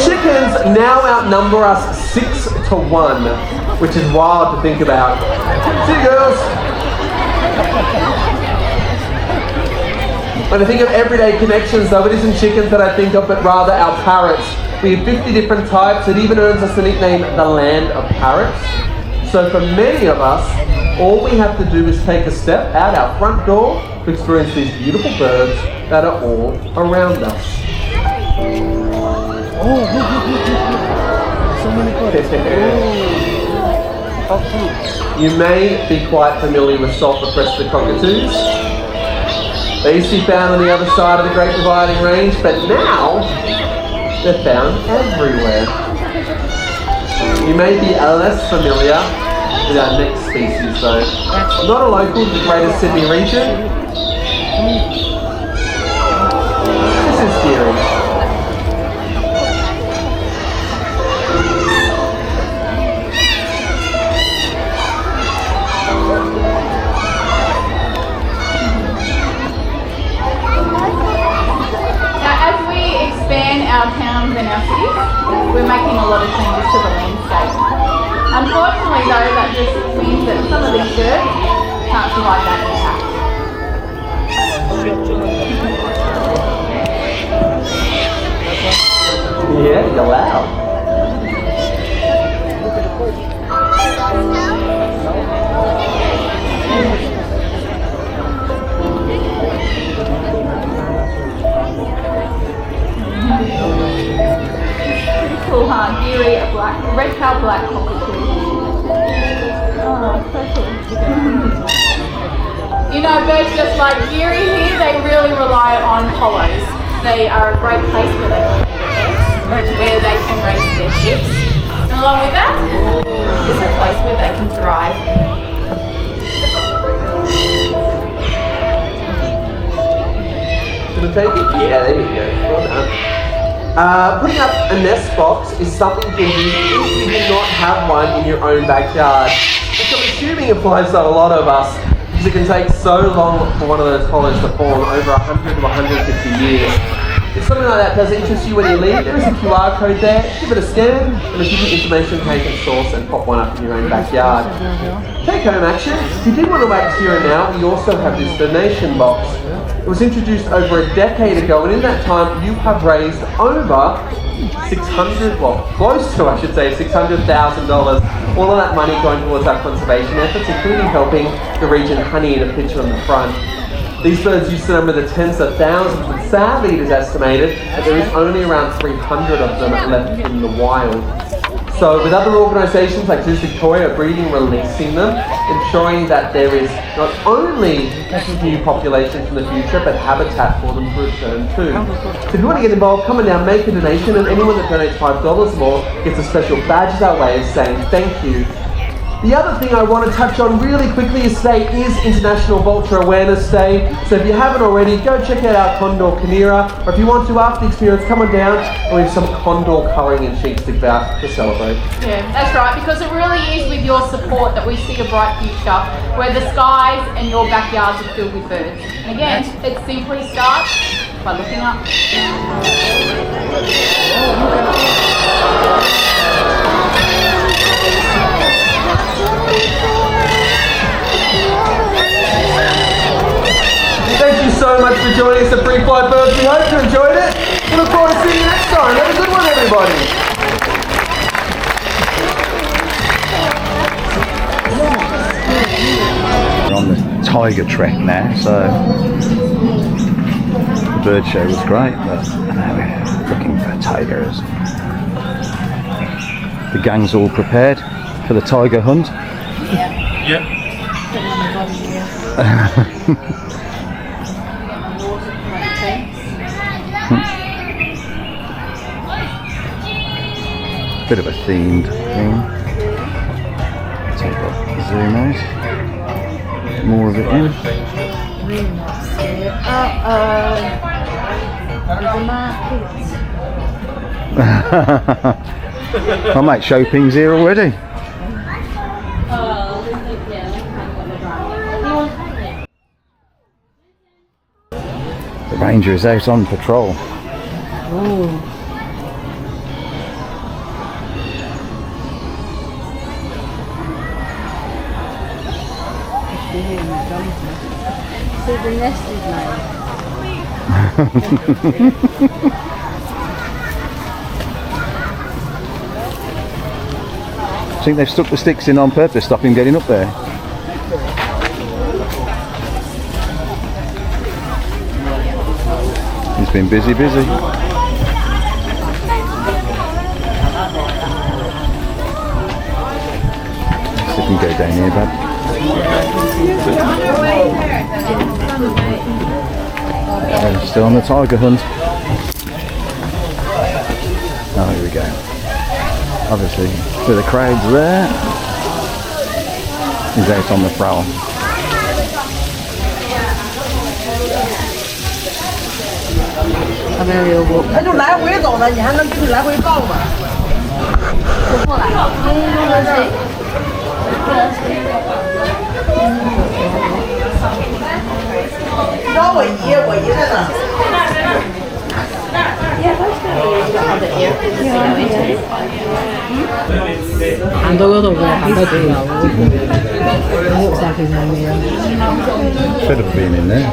chickens now outnumber us 6-1, which is wild to think about. See you, girls. When I think of everyday connections, though, it isn't chickens that I think of, but rather our parrots. We have 50 different types. It even earns us the nickname, the land of parrots. So for many of us, all we have to do is take a step out our front door to experience these beautiful birds that are all around us. So many You may be quite familiar with sulphur-crested cockatoos. They used to be found on the other side of the Great Dividing Range, but now they're found everywhere. You may be less familiar with our next species though. Not a local to the Greater Sydney region. This is Geary. Our towns and our cities, we're making a lot of changes to the landscape. Unfortunately though, that just means that some of these birds can't survive that impact. Yeah, you're loud. Pretty cool, huh? Geary, a reptile black cockatoo. Oh, so cool. You know, birds just like Geary here, they really rely on hollows. They are a great place where they can lay their eggs, where they can raise their chicks. And along with that, is a place where they can thrive. Gonna take it? Yeah, there you go. Well done. Putting up a nest box is something you can do if you do not have one in your own backyard, which I'm assuming applies to a lot of us, because it can take so long for one of those hollows to form, over 100 to 150 years. If something like that does interest you when you leave, there is a QR code there. Give it a scan, and it'll give you information how you can source and pop one up in your own backyard. Take home action. If you did want to wait here and now, we also have this donation box. It was introduced over a decade ago, and in that time you have raised over close to, I should say, $600,000. All of that money going towards our conservation efforts, including helping the region honey in a picture on the front. These birds used to number the tens of thousands, but sadly it is estimated that there is only around 300 of them left in the wild. So with other organisations like Zoo Victoria breeding and releasing them, ensuring that there is not only new populations in the future, but habitat for them to return to. So if you want to get involved, come on down, make a donation, and anyone that donates $5 or more gets a special badge as our way of saying thank you. The other thing I want to touch on really quickly is today is International Vulture Awareness Day. So if you haven't already, go check out our condor Kinera, or if you want to after the experience, come on down and we have some condor colouring and sheets to go out to celebrate. Yeah, that's right, because it really is with your support that we see a bright future where the skies and your backyards are filled with birds. And again, it simply starts by looking up. Thank you so much for joining us at Free Flight Birds. We hope you enjoyed it. We look forward to seeing you next time. Have a good one, everybody. We're on the tiger trek now, so the bird show was great, but now we're looking for tigers. The gang's all prepared for the tiger hunt. Yep. Bit of a themed thing. Take that zoom out. More of it in. I might show pings here already. The ranger is out on patrol. So the nest is made. I think they've stuck the sticks in on purpose, stop him getting up there. He's been busy. Let's see if we can go down here, bud. Still on the tiger hunt. Oh, here we go. Obviously, with the crowds there, he's out on the prowl. Should have been in there.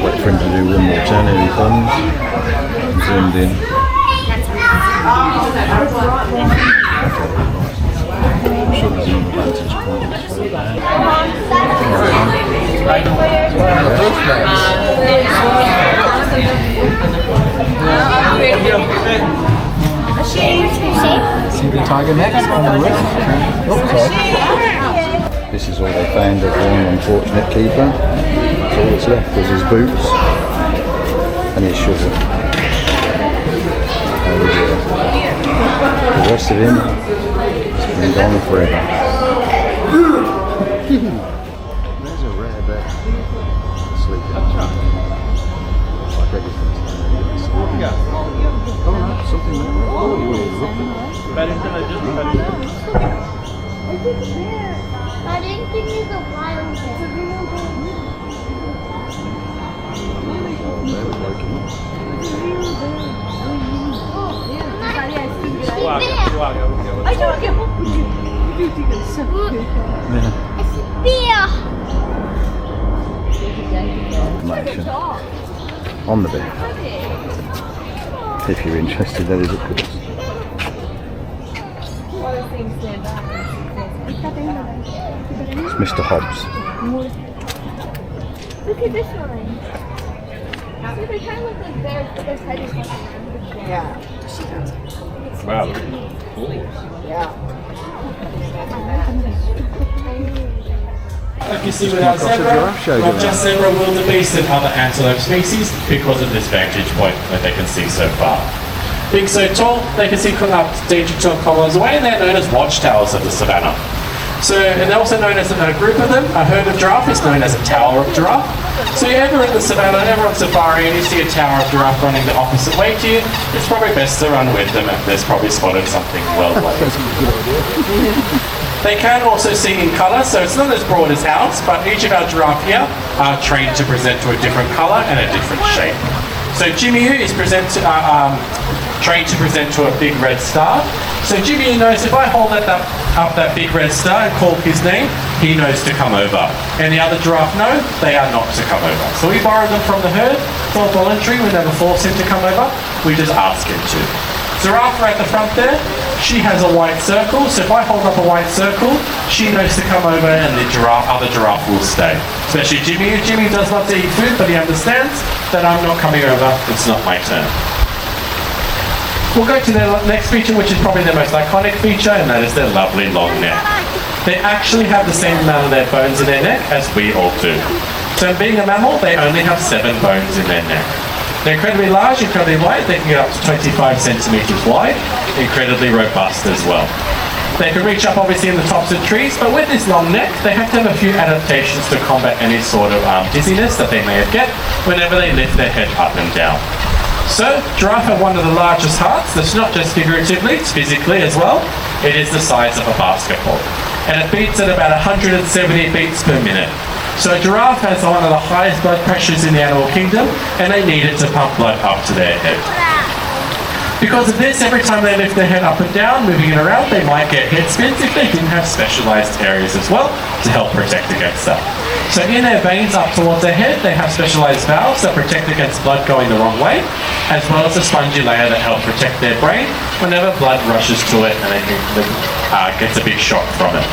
Wait for him to do one more turn and he comes. Zoomed in. I'm sure there's another vantage point. See the tiger next on the roof. This is all they found of one unfortunate keeper. So all that's left was his boots and his shovel. And the rest of him has been gone forever. There's a rare bird sleeping. I bet he's going to stand there. Oh no, something there. Oh, you will look at I didn't give you the wild one. Information. on the beach. If you're interested, that is of course. It's Mr. Hobbs. Look at this one. So they kind of look like bears, but their head is like Yeah. Wow. Like you see with our zebra, not just zebra wildebeest and other antelope species because of this vantage point that they can see so far. Being so tall, they can see up to 12 kilometers away, and they're known as watchtowers of the savannah. So, and they're also known as a group of them. A herd of giraffe is known as a tower of giraffe. So you're ever in the savannah, ever on safari, and you see a tower of giraffe running the opposite way to you, it's probably best to run with them, and there's probably spotted something well placed. They can also see in colour, so it's not as broad as ours, but each of our giraffe here are trained to present to a different colour and a different shape. So Jimmy is trained to present to a big red star. So Jimmy knows if I hold up that big red star and call his name, he knows to come over. And the other giraffe know they are not to come over. So we borrow them from the herd. It's all voluntary. We never force him to come over. We just ask him to. Giraffe right at the front there, she has a white circle. So if I hold up a white circle, she knows to come over and the other giraffe will stay. Especially Jimmy. Jimmy does not eat food, but he understands that I'm not coming over. It's not my turn. We'll go to their next feature, which is probably their most iconic feature, and that is their lovely long neck. They actually have the same amount of their bones in their neck as we all do. So being a mammal, they only have 7 bones in their neck. They're incredibly large, incredibly wide. They can get up to 25 centimeters wide, incredibly robust as well. They can reach up obviously in the tops of trees, but with this long neck, they have to have a few adaptations to combat any sort of dizziness that they may get whenever they lift their head up and down. So, giraffe have one of the largest hearts. That's not just figuratively, it's physically as well. It is the size of a basketball. And it beats at about 170 beats per minute. So a giraffe has one of the highest blood pressures in the animal kingdom, and they need it to pump blood up to their head. Because of this, every time they lift their head up and down, moving it around, they might get head spins if they didn't have specialized areas as well to help protect against that. So in their veins up towards their head, they have specialized valves that protect against blood going the wrong way, as well as a spongy layer that helps protect their brain whenever blood rushes to it and it gets a big shock from it.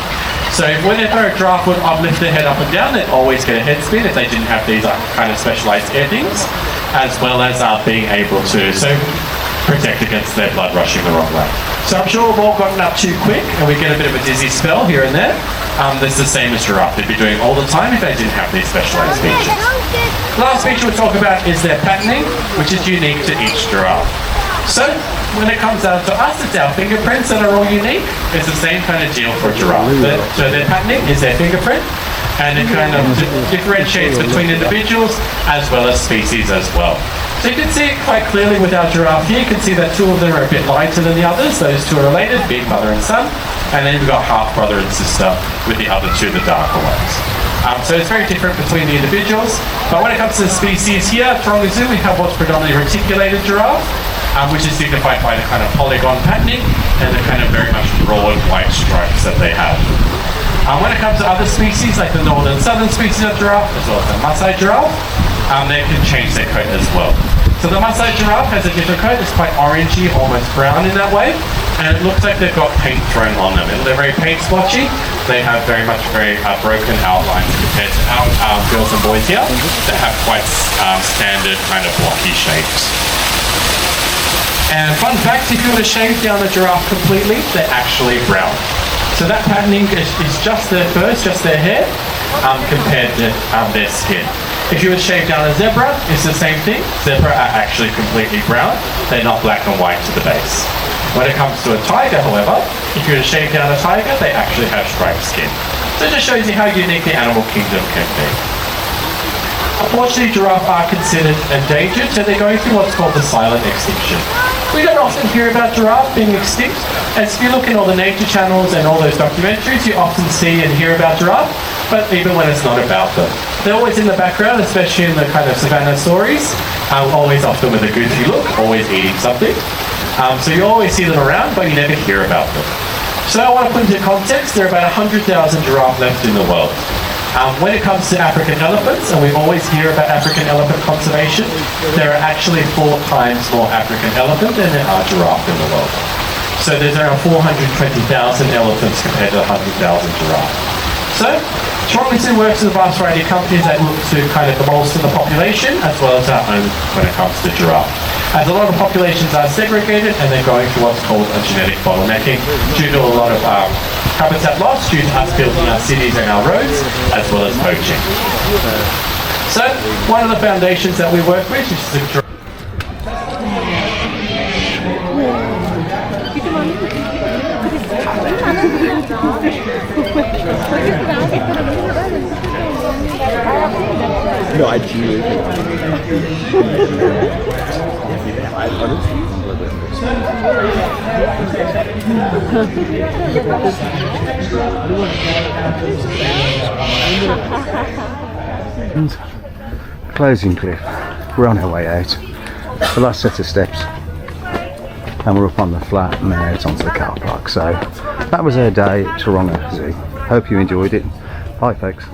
So whenever a giraffe would uplift their head up and down, they'd always get a head spin if they didn't have these kind of specialized air things, as well as being able to protect against their blood rushing the wrong way. So I'm sure we've all gotten up too quick and we get a bit of a dizzy spell here and there. That's the same as giraffe. They'd be doing all the time if they didn't have these specialized features. The last feature we'll talk about is their patterning, which is unique to each giraffe. So when it comes down to us, it's our fingerprints that are all unique. It's the same kind of deal for a giraffe. So their patterning is their fingerprint, and it kind of differentiates between individuals as well as species as well. So you can see it quite clearly with our giraffe here. You can see that 2 of them are a bit lighter than the others. Those 2 are related, being mother and son. And then we've got half brother and sister with the other 2, the darker ones. So it's very different between the individuals. But when it comes to the species here at Taronga Zoo, we have what's predominantly reticulated giraffe, which is signified by the kind of polygon patterning and the kind of very much broad white stripes that they have. When it comes to other species, like the northern and southern species of giraffe, as well as the Maasai giraffe, they can change their coat as well. So the Maasai giraffe has a different coat. It's quite orangey, almost brown in that way, and it looks like they've got paint thrown on them. They're very paint splotchy. They have very broken outlines compared to our girls and boys here that have quite standard kind of blocky shapes. And fun fact, if you were to shave down a giraffe completely, they're actually brown. So that patterning is just their fur, just their hair, compared to their skin. If you were to shave down a zebra, it's the same thing. Zebra are actually completely brown. They're not black and white to the base. When it comes to a tiger, however, if you were to shave down a tiger, they actually have striped skin. So it just shows you how unique the animal kingdom can be. Unfortunately, giraffe are considered endangered, so they're going through what's called the silent extinction. We don't often hear about giraffe being extinct, as if you look in all the nature channels and all those documentaries, you often see and hear about giraffe, but even when it's not about them. They're always in the background, especially in the kind of Savannah stories, always often with a goofy look, always eating something. So you always see them around, but you never hear about them. So I want to put into context, there are about 100,000 giraffe left in the world. When it comes to African elephants, and we always hear about African elephant conservation, there are actually 4 times more African elephant than there are giraffe in the world. So there's around 420,000 elephants compared to 100,000 giraffe. So Taronga Zoo works with a vast variety of companies that look to kind of bolster the population as well as our own when it comes to giraffe. As a lot of populations are segregated and they're going through what's called a genetic bottlenecking due to a lot of habitat loss due to us building our cities and our roads as well as poaching. So one of the foundations that we work with is the No, I do. Closing cliff. We're on our way out. The last set of steps. And we're up on the flat and then out onto the car park. So that was our day at Taronga Zoo. Hope you enjoyed it. Bye folks.